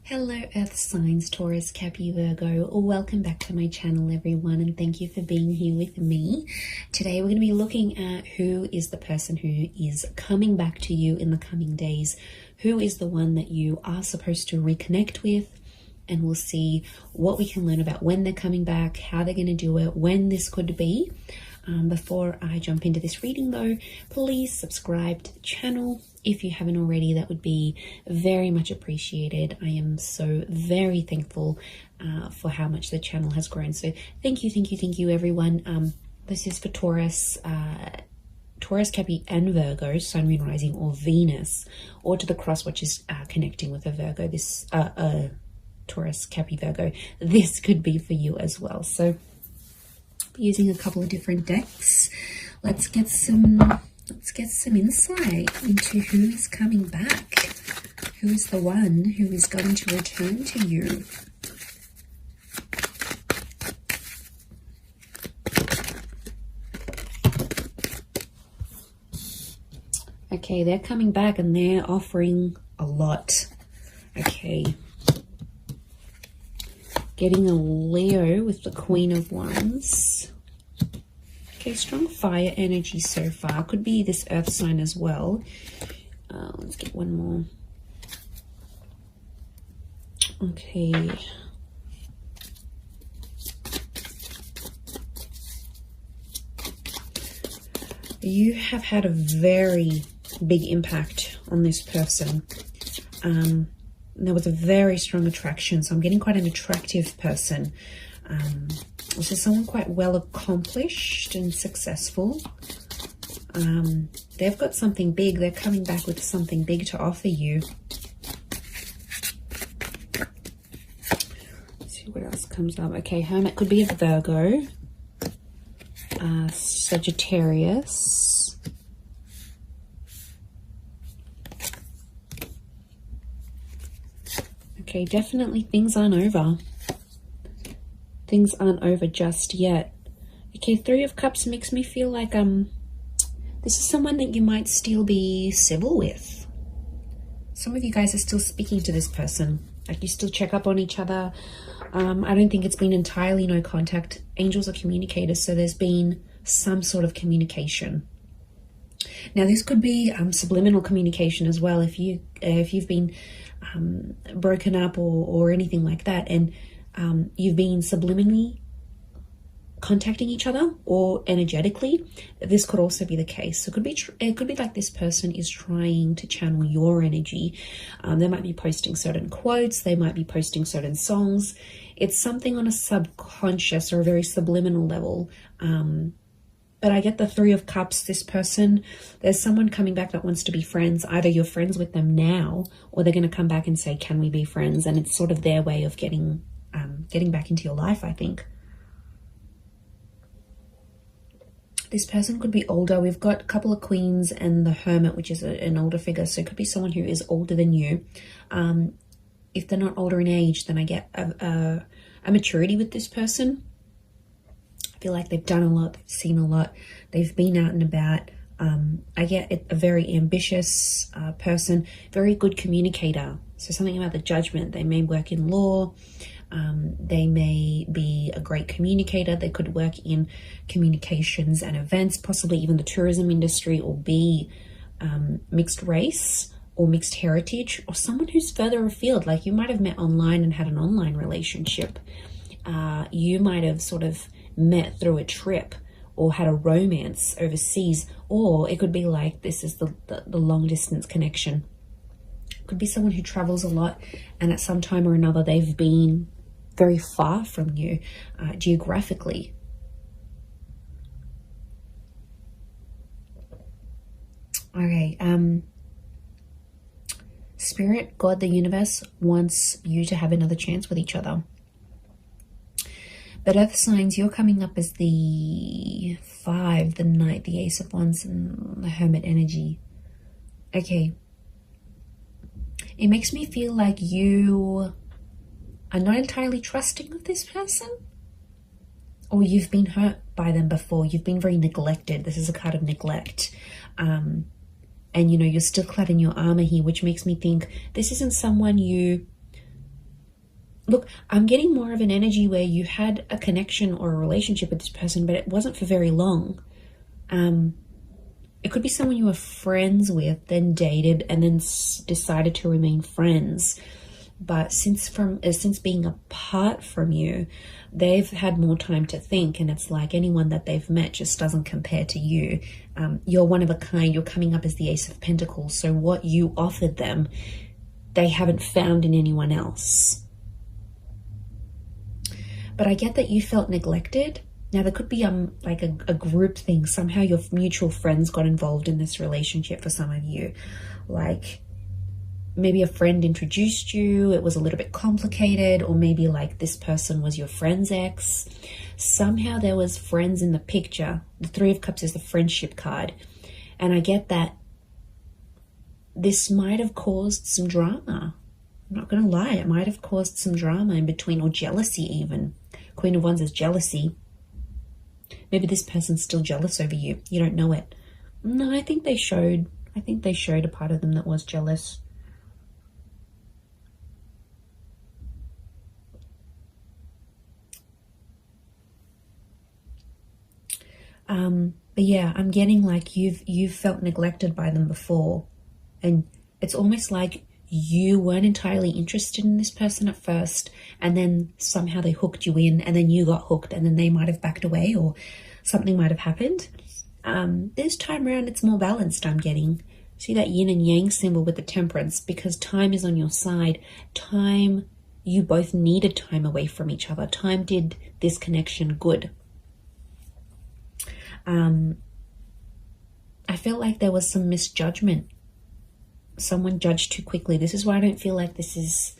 Hello Earth signs, Taurus, Capi, Virgo. Welcome back to my channel everyone, and thank you for being here with me. Today we're going to be looking at who is the person who is coming back to you in the coming days. Who is the one that you are supposed to reconnect with, and we'll see what we can learn about when they're coming back, how they're going to do it, when this could be. Before I jump into this reading though, please subscribe to the channel. If you haven't already, that would be very much appreciated. I am so very thankful for how much the channel has grown. So thank you everyone. This is for Taurus, Capi and Virgo, Sun, Moon, Rising or Venus, or to the cross which is connecting with a Virgo. This Taurus, Capi, Virgo, this could be for you as well. So using a couple of different decks, let's get some insight into who is coming back, who is the one who is going to return to you. Okay, they're coming back and they're offering a lot. Okay, getting a Leo with the Queen of Wands. Okay, strong fire energy so far. Could be this earth sign as well. Let's get one more. Okay. You have had a very big impact on this person. There was a very strong attraction, so I'm getting quite an attractive person. This is someone quite well accomplished and successful. They've got something big. They're coming back with something big to offer you. Let's see what else comes up. Okay, Hermit could be a Virgo, Sagittarius, okay, definitely things aren't over. Things aren't over just yet. Okay, Three of Cups makes me feel like this is someone that you might still be civil with. Some of you guys are still speaking to this person. Like, you still check up on each other. I don't think it's been entirely no contact. Angels are communicators, so there's been some sort of communication. Now, this could be subliminal communication as well. If you've been broken up or anything like that, and you've been subliminally contacting each other or energetically, this could also be the case. So it could be like this person is trying to channel your energy. They might be posting certain quotes, they might be posting certain songs. It's something on a subconscious or a very subliminal level. But I get the Three of Cups. This person, there's someone coming back that wants to be friends. Either you're friends with them now, or they're going to come back and say, can we be friends? And it's sort of their way of getting back into your life, I think. This person could be older. We've got a couple of Queens and the Hermit, which is an older figure. So it could be someone who is older than you. If they're not older in age, then I get a maturity with this person. I feel like they've done a lot, they've seen a lot, they've been out and about. I get a very ambitious person, very good communicator. So something about the judgment. They may work in law. They may be a great communicator. They could work in communications and events, possibly even the tourism industry, or be mixed race or mixed heritage, or someone who's further afield. Like, you might have met online and had an online relationship. You might have sort of met through a trip or had a romance overseas, or it could be like this is the long distance connection. Could be someone who travels a lot, and at some time or another they've been very far from you geographically. Okay, Spirit, God, the universe wants you to have another chance with each other. But Earth signs, you're coming up as the 5, the Knight, the Ace of Wands, and the Hermit energy. Okay. It makes me feel like you are not entirely trusting of this person, or you've been hurt by them before. You've been very neglected. This is a card of neglect. And, you know, you're still clad in your armor here, which makes me think this isn't someone you Look, I'm getting more of an energy where you had a connection or a relationship with this person, but it wasn't for very long. It could be someone you were friends with, then dated, and then decided to remain friends. But since being apart from you, they've had more time to think, and it's like anyone that they've met just doesn't compare to you. You're one of a kind. You're coming up as the Ace of Pentacles. So what you offered them, they haven't found in anyone else. But I get that you felt neglected. Now, there could be like a group thing. Somehow your mutual friends got involved in this relationship for some of you. Like, maybe a friend introduced you, it was a little bit complicated, or maybe like this person was your friend's ex. Somehow there was friends in the picture. The Three of Cups is the friendship card. And I get that this might have caused some drama. I'm not going to lie, it might have caused some drama in between, or jealousy even. Queen of Wands is jealousy. Maybe this person's still jealous over you. You don't know it. No, I think they showed a part of them that was jealous. But yeah, I'm getting like you've felt neglected by them before, and it's almost like you weren't entirely interested in this person at first, and then somehow they hooked you in, and then you got hooked, and then they might have backed away, or something might have happened. This time around, it's more balanced, I'm getting. See that yin and yang symbol with the Temperance, because time is on your side. Time, you both needed time away from each other. Time did this connection good. I felt like there was some misjudgment. Someone judged too quickly. This is why I don't feel like this is,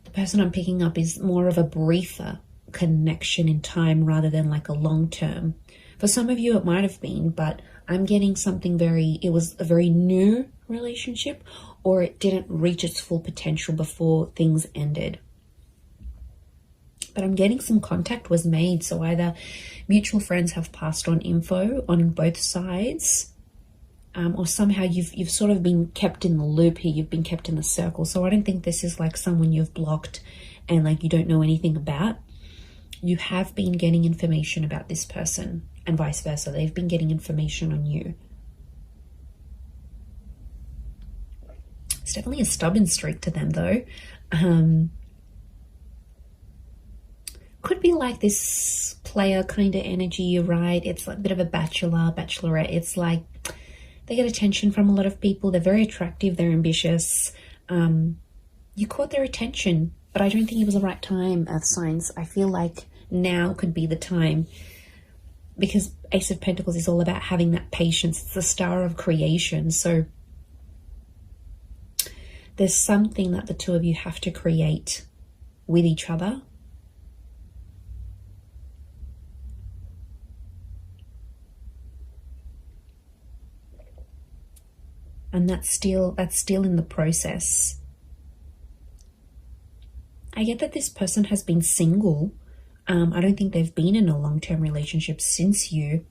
the person I'm picking up is more of a briefer connection in time rather than like a long term. For some of you it might have been, but I'm getting something it was a very new relationship, or it didn't reach its full potential before things ended. But I'm getting some contact was made, so either mutual friends have passed on info on both sides, or somehow you've sort of been kept in the loop here, you've been kept in the circle. So I don't think this is like someone you've blocked and like you don't know anything about. You have been getting information about this person, and vice versa. They've been getting information on you. It's definitely a stubborn streak to them though. Could be like this player kind of energy, you're right. It's like a bit of a bachelorette. It's like they get attention from a lot of people. They're very attractive. They're ambitious. You caught their attention, but I don't think it was the right time, Earth signs. I feel like now could be the time, because Ace of Pentacles is all about having that patience. It's the star of creation. So there's something that the two of you have to create with each other. And that's still in the process. I get that this person has been single. I don't think they've been in a long-term relationship since you.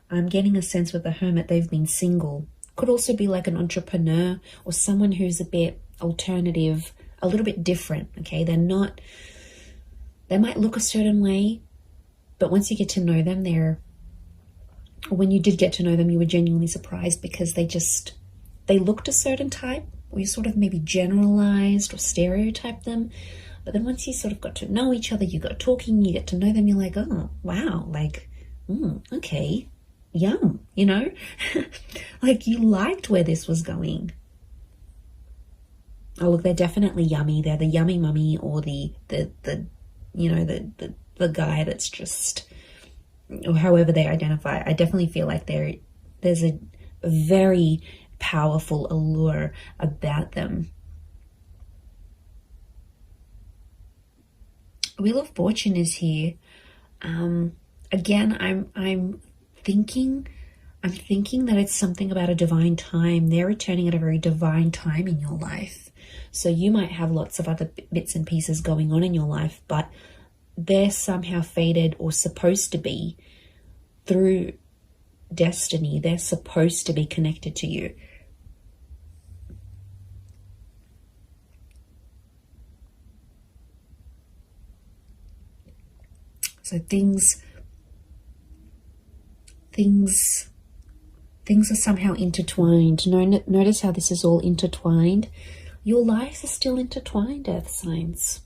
I'm getting a sense with the Hermit they've been single. Could also be like an entrepreneur or someone who's a bit alternative, a little bit different, okay? They might look a certain way, but once you get to know them, when you did get to know them, you were genuinely surprised because they looked a certain type, or you sort of maybe generalized or stereotyped them. But then once you sort of got to know each other, you got talking, you get to know them, you're like, oh, wow, like, okay, yum, you know? Like you liked where this was going. Oh, look, they're definitely yummy. They're the yummy mummy, or the guy that's just, or however they identify. I definitely feel like there's a very powerful allure about them. Wheel of Fortune is here. Again, I'm thinking that it's something about a divine time. They're returning at a very divine time in your life. So you might have lots of other bits and pieces going on in your life, but they're somehow fated or supposed to be through destiny. They're supposed to be connected to you. So things are somehow intertwined. Notice how this is all intertwined. Your lives are still intertwined, Earth signs.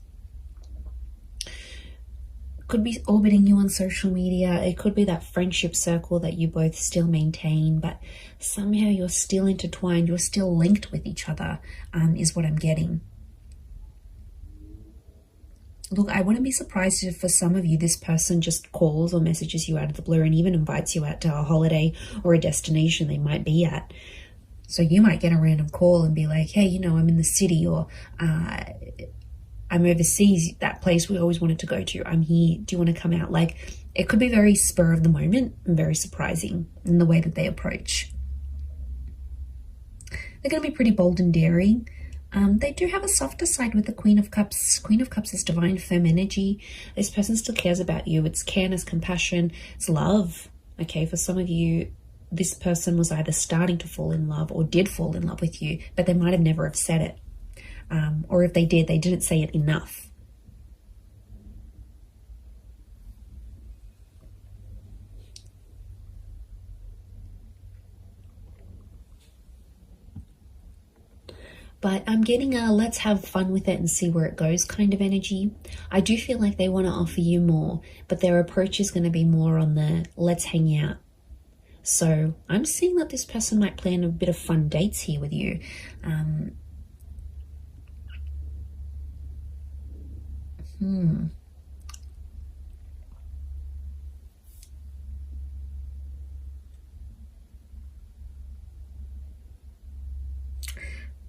Could be orbiting you on social media. It could be that friendship circle that you both still maintain, but somehow you're still intertwined. You're still linked with each other, is what I'm getting. Look, I wouldn't be surprised if for some of you this person just calls or messages you out of the blue and even invites you out to a holiday or a destination they might be at. So you might get a random call and be like, hey, you know, I'm in the city, or I'm overseas, that place we always wanted to go to. I'm here. Do you want to come out? Like, it could be very spur of the moment and very surprising in the way that they approach. They're going to be pretty bold and daring. They do have a softer side with the Queen of Cups. Queen of Cups is divine femme energy. This person still cares about you. It's careness, compassion, it's love. Okay, for some of you, this person was either starting to fall in love or did fall in love with you, but they might have never have said it. Or if they did, they didn't say it enough. But I'm getting a let's have fun with it and see where it goes kind of energy. I do feel like they want to offer you more, but their approach is going to be more on the let's hang out. So I'm seeing that this person might plan a bit of fun dates here with you.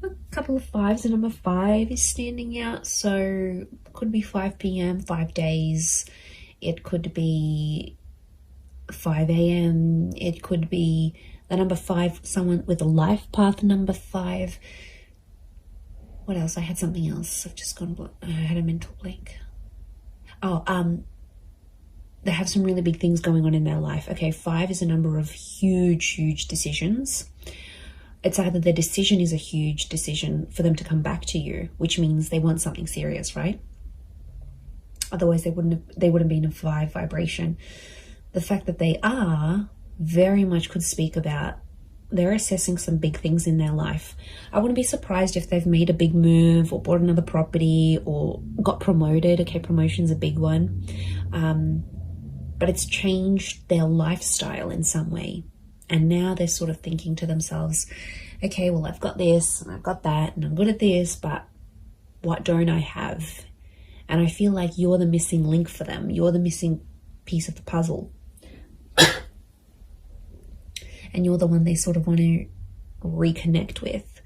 A couple of fives. The number 5 is standing out. So could be 5 p.m, 5 days. It could be 5 a.m. It could be the number 5, someone with a life path number 5. What else? I had something else. I've just gone blank. I had a mental blank. Oh, they have some really big things going on in their life. Okay, 5 is a number of huge decisions. It's either the decision is a huge decision for them to come back to you, which means they want something serious, right? Otherwise, they wouldn't be in a 5 vibration. The fact that they are very much could speak about they're assessing some big things in their life. I wouldn't be surprised if they've made a big move or bought another property or got promoted. Okay, promotion's a big one. But it's changed their lifestyle in some way. And now they're sort of thinking to themselves, okay, well, I've got this and I've got that and I'm good at this, but what don't I have? And I feel like you're the missing link for them. You're the missing piece of the puzzle. And you're the one they sort of want to reconnect with.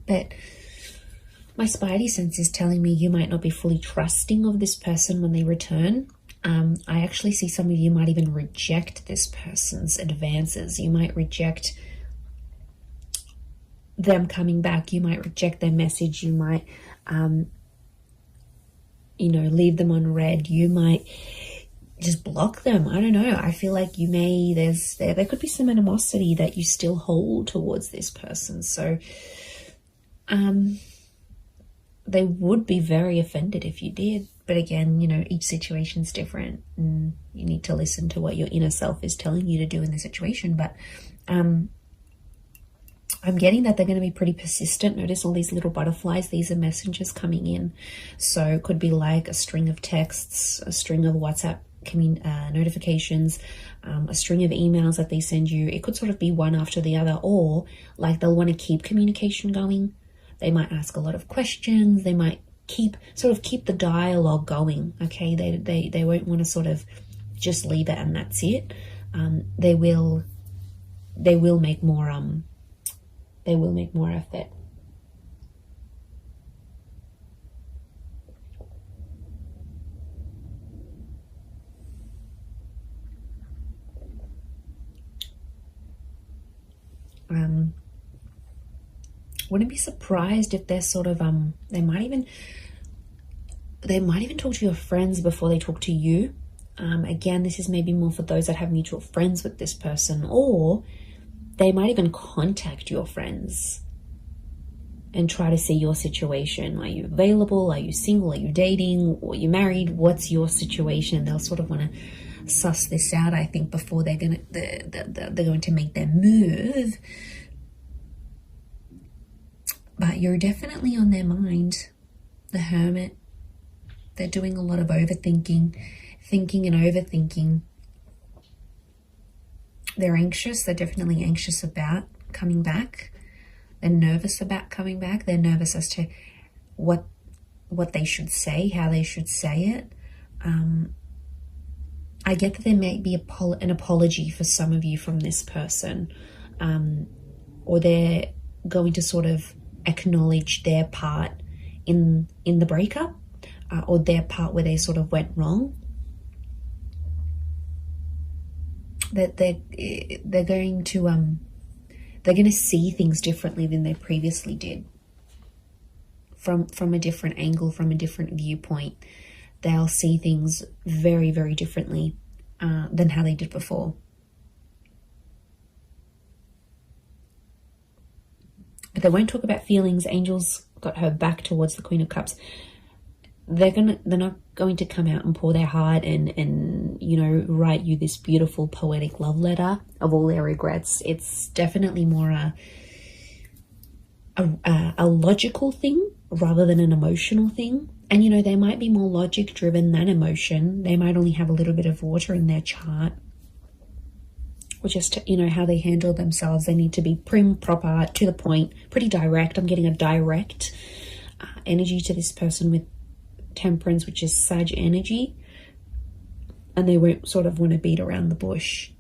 But my spidey sense is telling me you might not be fully trusting of this person when they return. I actually see some of you might even reject this person's advances. You might reject them coming back. You might reject their message. You might, leave them on red. You might just block them. I don't know. I feel like you may, there could be some animosity that you still hold towards this person. So, they would be very offended if you did. But again, each situation's different and you need to listen to what your inner self is telling you to do in the situation. But, I'm getting that they're going to be pretty persistent. Notice all these little butterflies. These are messengers coming in. So it could be like a string of texts, a string of WhatsApp notifications, a string of emails that they send you. It could sort of be one after the other, or like they'll want to keep communication going. They might ask a lot of questions. They might keep the dialogue going. Okay, they won't want to sort of just leave it and that's it. They will make more effort. Wouldn't be surprised if they're sort of they might even talk to your friends before they talk to you. Again, this is maybe more for those that have mutual friends with this person, or They might even contact your friends and try to see your situation. Are you available? Are you single? Are you dating? Or are you married? What's your situation? They'll sort of want to suss this out, I think, before they're going to make their move. But you're definitely on their mind. The Hermit. They're doing a lot of overthinking, thinking and overthinking. They're anxious. They're definitely anxious about coming back. They're nervous about coming back. They're nervous as to what they should say, how they should say it. I get that there may be an apology for some of you from this person, or they're going to sort of acknowledge their part in the breakup, or their part where they sort of went wrong. That they're going to see things differently than they previously did. From a different angle, from a different viewpoint. They'll see things very, very differently than how they did before. But they won't talk about feelings. Angels got her back towards the Queen of Cups. They're not going to come out and pour their heart and you know, write you this beautiful poetic love letter of all their regrets. It's definitely more a logical thing rather than an emotional thing. And you know, they might be more logic driven than emotion. They might only have a little bit of water in their chart, or just, you know, how they handle themselves. They need to be prim, proper, to the point, pretty direct. I'm getting a direct energy to this person with Temperance, which is Sag energy, and they won't sort of want to beat around the bush.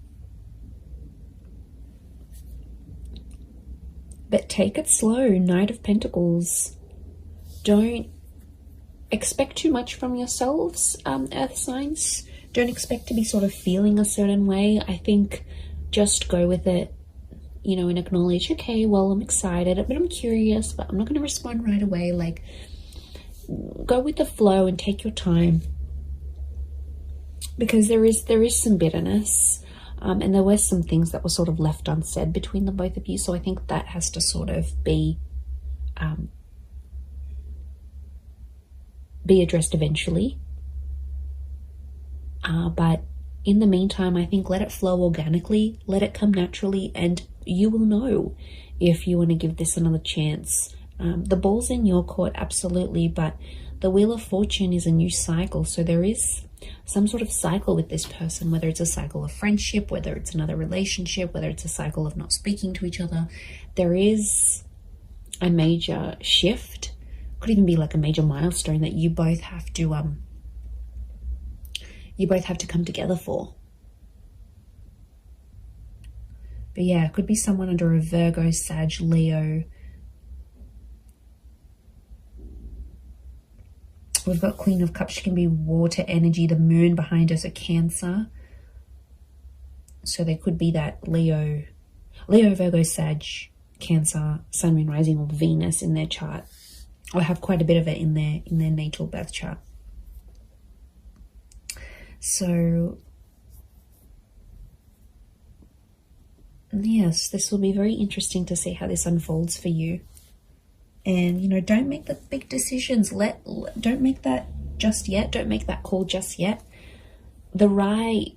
But take it slow. Knight of Pentacles. Don't expect too much from yourselves, earth signs. Don't expect to be sort of feeling a certain way. I think just go with it, you know, and acknowledge, okay, well, I'm excited, but I'm curious, but I'm not going to respond right away. Like, go with the flow and take your time, because there is some bitterness, and there were some things that were sort of left unsaid between the both of you. So I think that has to sort of be addressed eventually. But in the meantime, I think let it flow organically, let it come naturally, and you will know if you want to give this another chance. The ball's in your court, absolutely, but the Wheel of Fortune is a new cycle. So there is some sort of cycle with this person, whether it's a cycle of friendship, whether it's another relationship, whether it's a cycle of not speaking to each other. There is a major shift, could even be like a major milestone that you both have to come together for. But yeah, it could be someone under a Virgo, Sag, Leo. We've got Queen of Cups. She can be water energy. The moon behind her is a Cancer. So there could be that Leo, Virgo, Sag, Cancer, Sun, Moon, Rising, or Venus in their chart. Or have quite a bit of it in their natal birth chart. So yes, this will be very interesting to see how this unfolds for you. And, you know, don't make the big decisions. Don't make that just yet. Don't make that call just yet. The right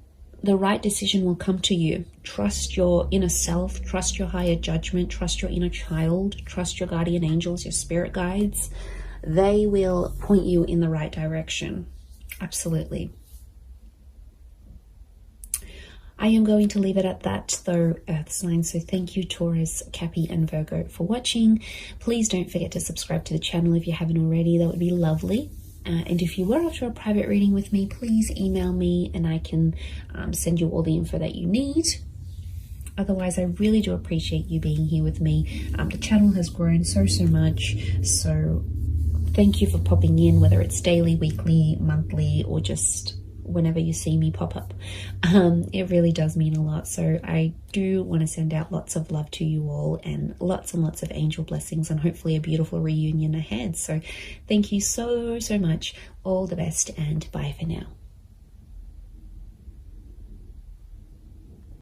decision will come to you. Trust your inner self. Trust your higher judgment. Trust your inner child. Trust your guardian angels, your spirit guides. They will point you in the right direction. Absolutely. I am going to leave it at that though, earth signs. So thank you, Taurus, Cappy and Virgo, for watching. Please don't forget to subscribe to the channel if you haven't already. That would be lovely. And if you were after a private reading with me, please email me and I can send you all the info that you need. Otherwise, I really do appreciate you being here with me. The channel has grown so much. So thank you for popping in, whether it's daily, weekly, monthly, or just whenever you see me pop up. It really does mean a lot. So I do want to send out lots of love to you all, and lots of angel blessings, and hopefully a beautiful reunion ahead. So thank you so much. All the best, and bye for now.